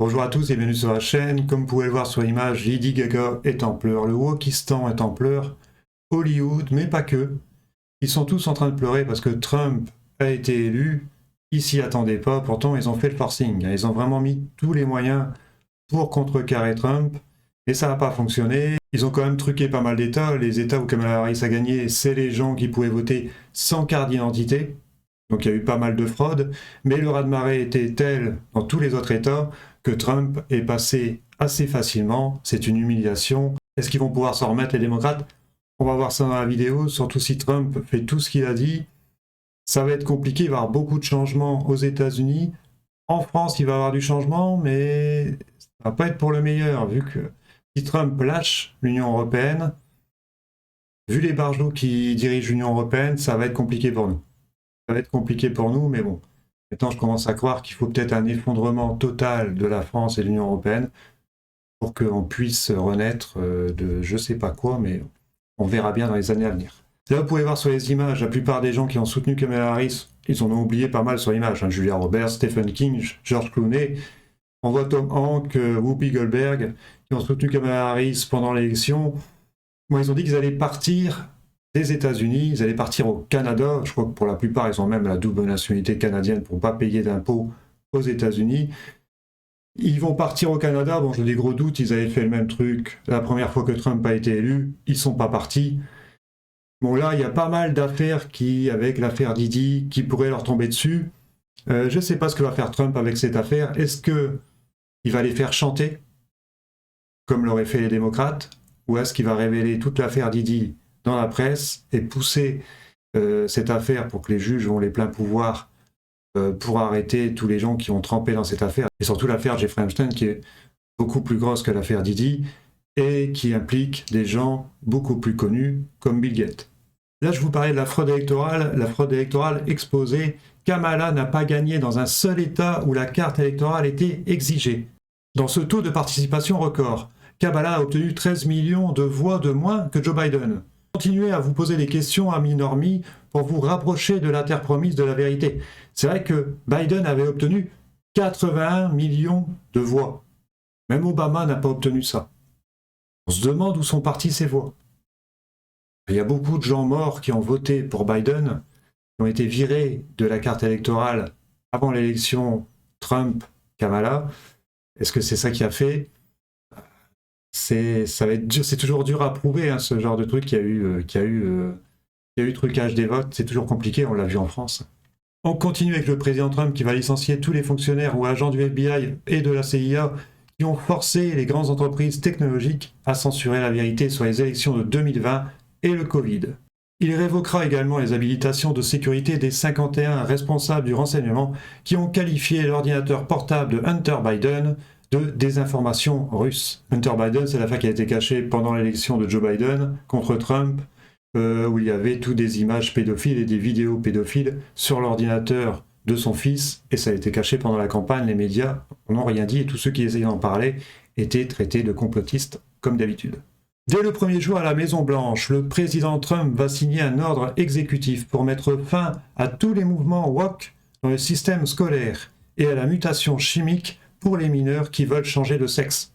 Bonjour à tous et bienvenue sur la chaîne. Comme vous pouvez le voir sur l'image, Lady Gaga est en pleurs, le Wokistan est en pleurs, Hollywood, mais pas que. Ils sont tous en train de pleurer parce que Trump a été élu. Ils s'y attendaient pas, pourtant ils ont fait le forcing. Ils ont vraiment mis tous les moyens pour contrecarrer Trump et ça n'a pas fonctionné. Ils ont quand même truqué pas mal d'États. Les États où Kamala Harris a gagné, c'est les gens qui pouvaient voter sans carte d'identité. Donc il y a eu pas mal de fraude, mais le raz-de-marée était tel dans tous les autres États que Trump est passé assez facilement. C'est une humiliation. Est-ce qu'ils vont pouvoir s'en remettre, les démocrates? On va voir ça dans la vidéo, surtout si Trump fait tout ce qu'il a dit. Ça va être compliqué, il va y avoir beaucoup de changements aux États-Unis. En France, il va y avoir du changement, mais ça va pas être pour le meilleur, vu que si Trump lâche l'Union européenne, vu les barjots qui dirigent l'Union européenne, ça va être compliqué pour nous. Ça va être compliqué pour nous, mais bon. Maintenant, je commence à croire qu'il faut peut-être un effondrement total de la France et de l'Union européenne pour qu'on puisse renaître de je sais pas quoi, mais on verra bien dans les années à venir. Là, vous pouvez voir sur les images, la plupart des gens qui ont soutenu Kamala Harris, ils en ont oublié pas mal sur l'image. Julia Roberts, Stephen King, George Clooney. On voit Tom Hanks, Whoopi Goldberg, qui ont soutenu Kamala Harris pendant l'élection. Bon, ils ont dit qu'ils allaient partir des États-Unis, ils allaient partir au Canada. Je crois que pour la plupart, ils ont même la double nationalité canadienne pour ne pas payer d'impôts aux États-Unis. Ils vont partir au Canada. Bon, j'ai des gros doutes, ils avaient fait le même truc la première fois que Trump a été élu. Ils ne sont pas partis. Bon, là, il y a pas mal d'affaires avec l'affaire Didi, qui pourraient leur tomber dessus. Je ne sais pas ce que va faire Trump avec cette affaire. Est-ce qu'il va les faire chanter, comme l'auraient fait les démocrates, ou est-ce qu'il va révéler toute l'affaire Didi dans la presse et pousser cette affaire pour que les juges ont les pleins pouvoirs pour arrêter tous les gens qui ont trempé dans cette affaire, et surtout l'affaire Jeffrey Epstein qui est beaucoup plus grosse que l'affaire Didi et qui implique des gens beaucoup plus connus comme Bill Gates. Là, je vous parlais de la fraude électorale exposée. Kamala n'a pas gagné dans un seul État où la carte électorale était exigée. Dans ce taux de participation record, Kamala a obtenu 13 millions de voix de moins que Joe Biden. Continuez à vous poser des questions à mi-normie pour vous rapprocher de la terre promise de la vérité. C'est vrai que Biden avait obtenu 81 millions de voix. Même Obama n'a pas obtenu ça. On se demande où sont parties ces voix. Il y a beaucoup de gens morts qui ont voté pour Biden, qui ont été virés de la carte électorale avant l'élection Trump-Kamala. Est-ce que c'est ça qui a fait ? C'est toujours dur à prouver, hein, ce genre de truc. Il y a eu trucage des votes, c'est toujours compliqué, on l'a vu en France. On continue avec le président Trump qui va licencier tous les fonctionnaires ou agents du FBI et de la CIA qui ont forcé les grandes entreprises technologiques à censurer la vérité sur les élections de 2020 et le Covid. Il révoquera également les habilitations de sécurité des 51 responsables du renseignement qui ont qualifié l'ordinateur portable de Hunter Biden de désinformation russe. Hunter Biden, c'est l'affaire qui a été cachée pendant l'élection de Joe Biden contre Trump, où il y avait toutes des images pédophiles et des vidéos pédophiles sur l'ordinateur de son fils, et ça a été caché pendant la campagne. Les médias n'ont rien dit, et tous ceux qui essayaient d'en parler étaient traités de complotistes, comme d'habitude. Dès le premier jour à la Maison-Blanche, le président Trump va signer un ordre exécutif pour mettre fin à tous les mouvements woke dans le système scolaire et à la mutation chimique pour les mineurs qui veulent changer de sexe.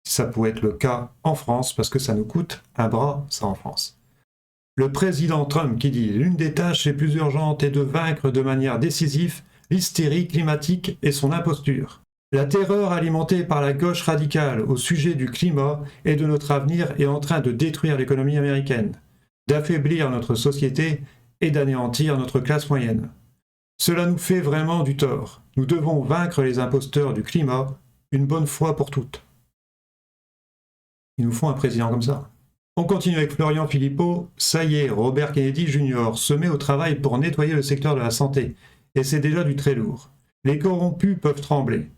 Ça pourrait être le cas en France, parce que ça nous coûte un bras, ça, en France. Le président Trump qui dit « L'une des tâches les plus urgentes est de vaincre de manière décisive l'hystérie climatique et son imposture. La terreur alimentée par la gauche radicale au sujet du climat et de notre avenir est en train de détruire l'économie américaine, d'affaiblir notre société et d'anéantir notre classe moyenne. Cela nous fait vraiment du tort. Nous devons vaincre les imposteurs du climat une bonne fois pour toutes. » Ils nous font un président comme ça. On continue avec Florian Philippot. Ça y est, Robert Kennedy Jr. se met au travail pour nettoyer le secteur de la santé. Et c'est déjà du très lourd. Les corrompus peuvent trembler.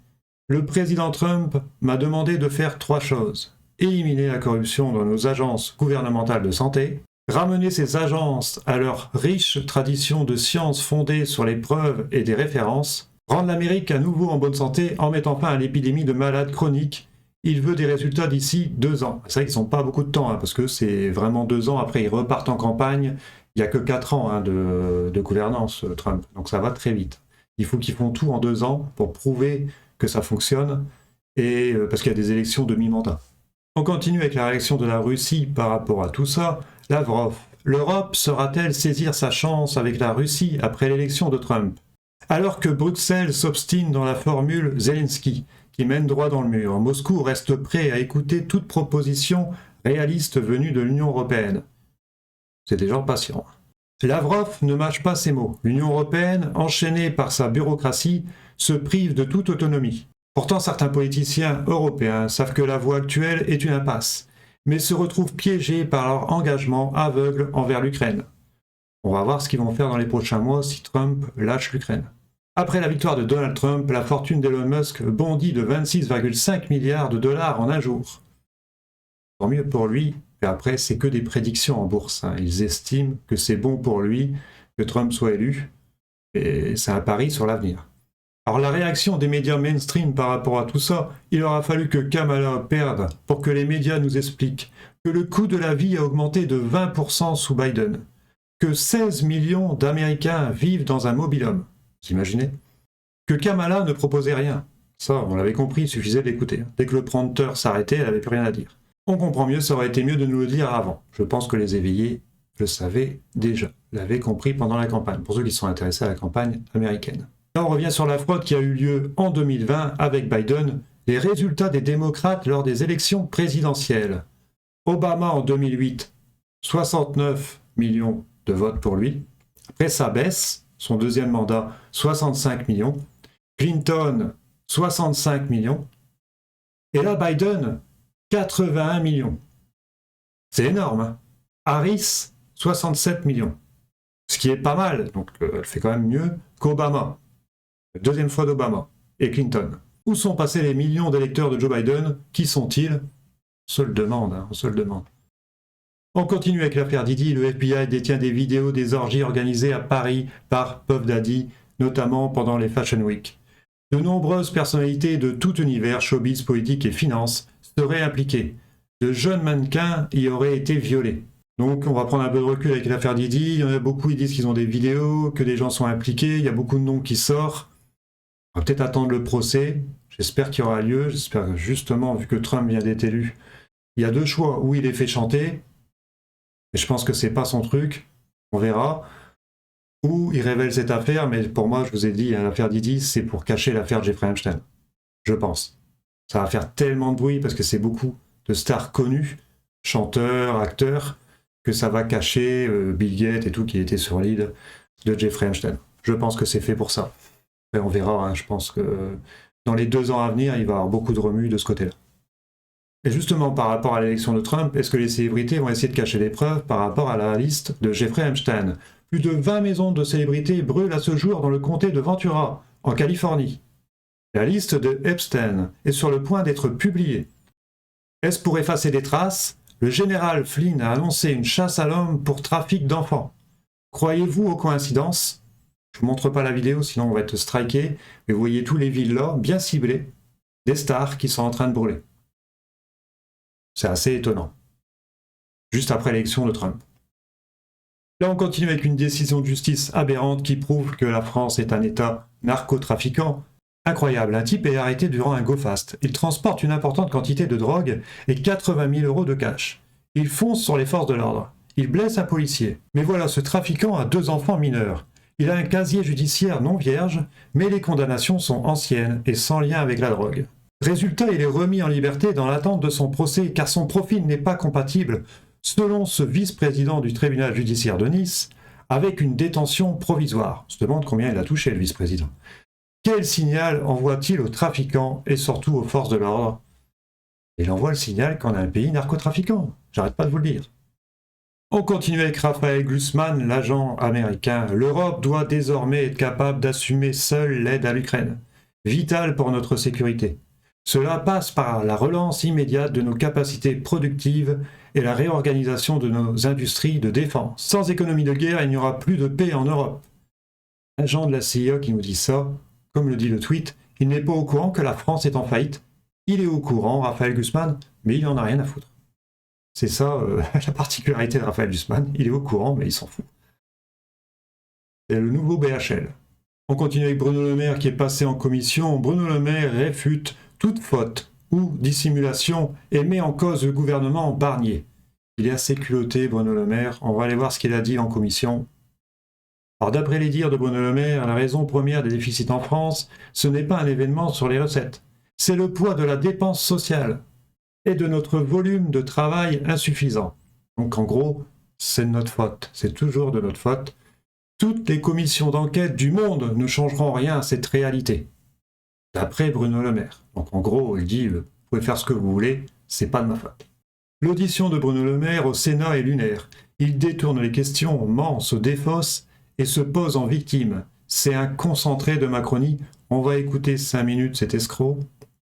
Le président Trump m'a demandé de faire 3 choses. Éliminer la corruption dans nos agences gouvernementales de santé, ramener ces agences à leur riche tradition de science fondée sur les preuves et des références, rendre l'Amérique à nouveau en bonne santé en mettant fin à l'épidémie de malades chroniques. Il veut des résultats d'ici 2 ans. C'est vrai qu'ils n'ont pas beaucoup de temps, hein, parce que c'est vraiment 2 ans, après ils repartent en campagne. Il n'y a que 4 ans hein, de gouvernance, Trump, donc ça va très vite. Il faut qu'ils font tout en 2 ans pour prouver que ça fonctionne, et parce qu'il y a des élections de mi-mandat. On continue avec la réaction de la Russie par rapport à tout ça. Lavrov. L'Europe saura-t-elle saisir sa chance avec la Russie après l'élection de Trump? Alors que Bruxelles s'obstine dans la formule Zelensky, qui mène droit dans le mur, Moscou reste prêt à écouter toute proposition réaliste venue de l'Union européenne. C'est des gens patients. Lavrov ne mâche pas ses mots. L'Union européenne, enchaînée par sa bureaucratie, se prive de toute autonomie. Pourtant, certains politiciens européens savent que la voie actuelle est une impasse, mais se retrouvent piégés par leur engagement aveugle envers l'Ukraine. On va voir ce qu'ils vont faire dans les prochains mois si Trump lâche l'Ukraine. Après la victoire de Donald Trump, la fortune d'Elon Musk bondit de 26,5 milliards de dollars en un jour. Tant mieux pour lui, et après c'est que des prédictions en bourse. Ils estiment que c'est bon pour lui que Trump soit élu, et c'est un pari sur l'avenir. Alors la réaction des médias mainstream par rapport à tout ça, il aura fallu que Kamala perde pour que les médias nous expliquent que le coût de la vie a augmenté de 20% sous Biden, que 16 millions d'Américains vivent dans un mobil-home, vous imaginez? Que Kamala ne proposait rien, ça on l'avait compris, il suffisait de l'écouter. Dès que le prompteur s'arrêtait, elle n'avait plus rien à dire. On comprend mieux, ça aurait été mieux de nous le dire avant. Je pense que les éveillés le savaient déjà, l'avaient compris pendant la campagne, pour ceux qui sont intéressés à la campagne américaine. Là, on revient sur la fraude qui a eu lieu en 2020 avec Biden, les résultats des démocrates lors des élections présidentielles. Obama en 2008, 69 millions de votes pour lui. Après, ça baisse, son deuxième mandat, 65 millions. Clinton, 65 millions. Et là, Biden, 81 millions. C'est énorme, hein? Harris, 67 millions. Ce qui est pas mal, donc elle fait quand même mieux qu'Obama. Deuxième fois d'Obama et Clinton. Où sont passés les millions d'électeurs de Joe Biden? Qui sont-ils? Seule demande, hein, seule demande. On continue avec l'affaire Didi. Le FBI détient des vidéos des orgies organisées à Paris par Puff Daddy, notamment pendant les Fashion Week. De nombreuses personnalités de tout univers, showbiz, politique et finance, seraient impliquées. De jeunes mannequins y auraient été violés. Donc on va prendre un peu de recul avec l'affaire Didi. Il y en a beaucoup qui disent qu'ils ont des vidéos, que des gens sont impliqués, il y a beaucoup de noms qui sortent. On va peut-être attendre le procès, j'espère qu'il y aura lieu, j'espère que justement, vu que Trump vient d'être élu, il y a deux choix, où il est fait chanter, et je pense que c'est pas son truc, on verra, ou il révèle cette affaire, mais pour moi, je vous ai dit, l'affaire Didi, c'est pour cacher l'affaire Jeffrey Epstein, je pense. Ça va faire tellement de bruit, parce que c'est beaucoup de stars connues, chanteurs, acteurs, que ça va cacher Bill Gates et tout, qui était sur l'île de Jeffrey Epstein. Je pense que c'est fait pour ça. Et on verra, hein, je pense que dans les 2 ans à venir, il va y avoir beaucoup de remue de ce côté-là. Et justement, par rapport à l'élection de Trump, est-ce que les célébrités vont essayer de cacher les preuves par rapport à la liste de Jeffrey Epstein? Plus de 20 maisons de célébrités brûlent à ce jour dans le comté de Ventura, en Californie. La liste de Epstein est sur le point d'être publiée. Est-ce pour effacer des traces? Le général Flynn a annoncé une chasse à l'homme pour trafic d'enfants. Croyez-vous aux coïncidences? Je ne vous montre pas la vidéo, sinon on va être striké. Mais vous voyez tous les villas bien ciblées, des stars qui sont en train de brûler. C'est assez étonnant. Juste après l'élection de Trump. Là, on continue avec une décision de justice aberrante qui prouve que la France est un État narcotrafiquant. Incroyable, un type est arrêté durant un go-fast. Il transporte une importante quantité de drogue et 80 000 € de cash. Il fonce sur les forces de l'ordre. Il blesse un policier. Mais voilà, ce trafiquant a 2 enfants mineurs. Il a un casier judiciaire non vierge, mais les condamnations sont anciennes et sans lien avec la drogue. Résultat, il est remis en liberté dans l'attente de son procès, car son profil n'est pas compatible, selon ce vice-président du tribunal judiciaire de Nice, avec une détention provisoire. On se demande combien il a touché, le vice-président. Quel signal envoie-t-il aux trafiquants et surtout aux forces de l'ordre? Il envoie le signal qu'on a un pays narcotrafiquant. J'arrête pas de vous le dire. On continue avec Raphaël Glucksmann, l'agent américain. L'Europe doit désormais être capable d'assumer seule l'aide à l'Ukraine, vitale pour notre sécurité. Cela passe par la relance immédiate de nos capacités productives et la réorganisation de nos industries de défense. Sans économie de guerre, il n'y aura plus de paix en Europe. L'agent de la CIA qui nous dit ça, comme le dit le tweet, il n'est pas au courant que la France est en faillite. Il est au courant, Raphaël Glucksmann, mais il n'en a rien à foutre. C'est ça la particularité de Raphaël Glucksmann, il est au courant mais il s'en fout. C'est le nouveau BHL. On continue avec Bruno Le Maire qui est passé en commission. Bruno Le Maire réfute toute faute ou dissimulation et met en cause le gouvernement Barnier. Il est assez culotté, Bruno Le Maire. On va aller voir ce qu'il a dit en commission. Alors d'après les dires de Bruno Le Maire, la raison première des déficits en France, ce n'est pas un événement sur les recettes. C'est le poids de la dépense sociale et de notre volume de travail insuffisant. Donc en gros, c'est de notre faute. C'est toujours de notre faute. Toutes les commissions d'enquête du monde ne changeront rien à cette réalité. D'après Bruno Le Maire. Donc en gros, il dit, vous pouvez faire ce que vous voulez, c'est pas de ma faute. L'audition de Bruno Le Maire au Sénat est lunaire. Il détourne les questions, ment, se défausse et se pose en victime. C'est un concentré de Macronie. On va écouter 5 minutes cet escroc.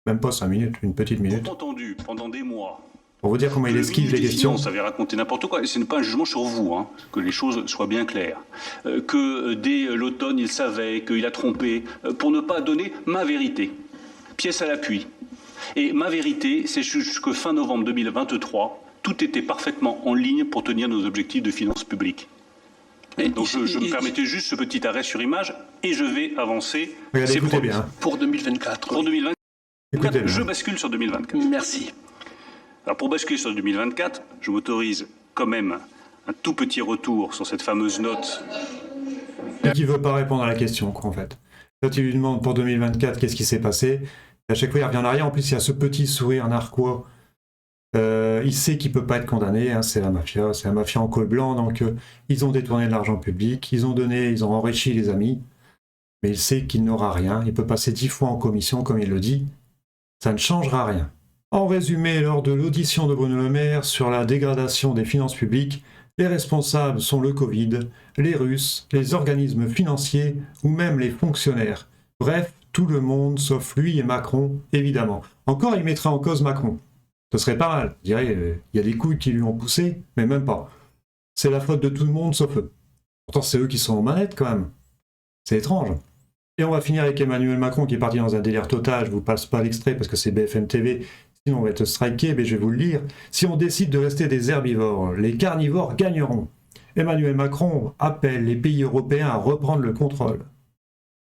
Même pas 5 minutes, une petite minute. J'ai entendu pendant des mois. Pour vous dire comment il esquive les questions. Ça avait raconté n'importe quoi. Et ce n'est pas un jugement sur vous, hein, que les choses soient bien claires. Que dès l'automne, il savait qu'il a trompé pour ne pas donner ma vérité. Pièce à l'appui. Et ma vérité, c'est jusque fin novembre 2023, tout était parfaitement en ligne pour tenir nos objectifs de finances publiques. Donc je me permettais juste ce petit arrêt sur image et je vais avancer. Regardez, écoutez bien. Pour 2024. Pour 2024, Écoutez je bascule sur 2024. Merci. Alors pour basculer sur 2024, je m'autorise quand même un tout petit retour sur cette fameuse note. Qui ne veut pas répondre à la question, quoi, en fait. Quand il lui demande pour 2024 qu'est-ce qui s'est passé, à chaque fois il revient en arrière. En plus, il y a ce petit sourire narquois. Il sait qu'il ne peut pas être condamné, hein, c'est la mafia en col blanc, donc ils ont détourné de l'argent public, ils ont enrichi les amis, mais il sait qu'il n'aura rien, il peut passer 10 fois en commission, comme il le dit, ça ne changera rien. En résumé, lors de l'audition de Bruno Le Maire sur la dégradation des finances publiques, les responsables sont le Covid, les Russes, les organismes financiers ou même les fonctionnaires. Bref, tout le monde sauf lui et Macron, évidemment. Encore, il mettrait en cause Macron. Ce serait pas mal. Je dirais, il y a des couilles qui lui ont poussé, mais même pas. C'est la faute de tout le monde sauf eux. Pourtant, c'est eux qui sont aux manettes quand même. C'est étrange. Et on va finir avec Emmanuel Macron qui est parti dans un délire total. Je vous passe pas l'extrait parce que c'est BFM TV. Sinon, on va être striké, mais je vais vous le lire. Si on décide de rester des herbivores, les carnivores gagneront. Emmanuel Macron appelle les pays européens à reprendre le contrôle.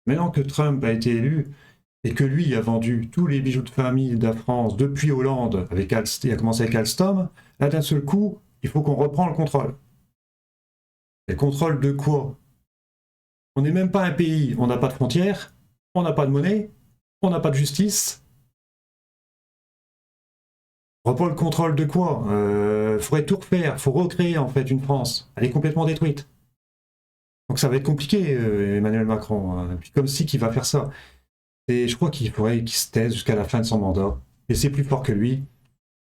Maintenant que Trump a été élu, et que lui a vendu tous les bijoux de famille de la France depuis Hollande, il a commencé avec Alstom, là d'un seul coup, il faut qu'on reprenne le contrôle. Et le contrôle de quoi? On n'est même pas un pays, on n'a pas de frontières, on n'a pas de monnaie, on n'a pas de justice. Reprendre le contrôle de quoi? Faudrait tout refaire, faut recréer en fait une France. Elle est complètement détruite. Donc ça va être compliqué, Emmanuel Macron. Puis comme si qu'il va faire ça. Et je crois qu'il faudrait qu'il se taise jusqu'à la fin de son mandat. Et c'est plus fort que lui.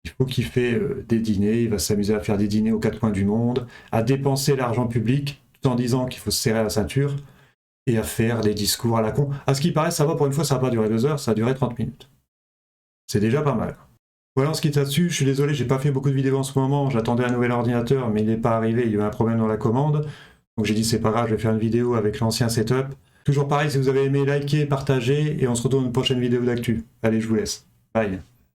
Il faut qu'il fasse des dîners, il va s'amuser à faire des dîners aux 4 coins du monde, à dépenser l'argent public, tout en disant qu'il faut se serrer la ceinture, et à faire des discours à la con. À ce qui paraît, ça va, pour une fois, ça va pas durer 2 heures, ça va durer 30 minutes. C'est déjà pas mal. Voilà, on se quitte là-dessus. Je suis désolé, j'ai pas fait beaucoup de vidéos en ce moment. J'attendais un nouvel ordinateur, mais il n'est pas arrivé, il y a eu un problème dans la commande. Donc j'ai dit, c'est pas grave, je vais faire une vidéo avec l'ancien setup. Toujours pareil, si vous avez aimé, likez, partagez, et on se retrouve dans une prochaine vidéo d'actu. Allez, je vous laisse. Bye.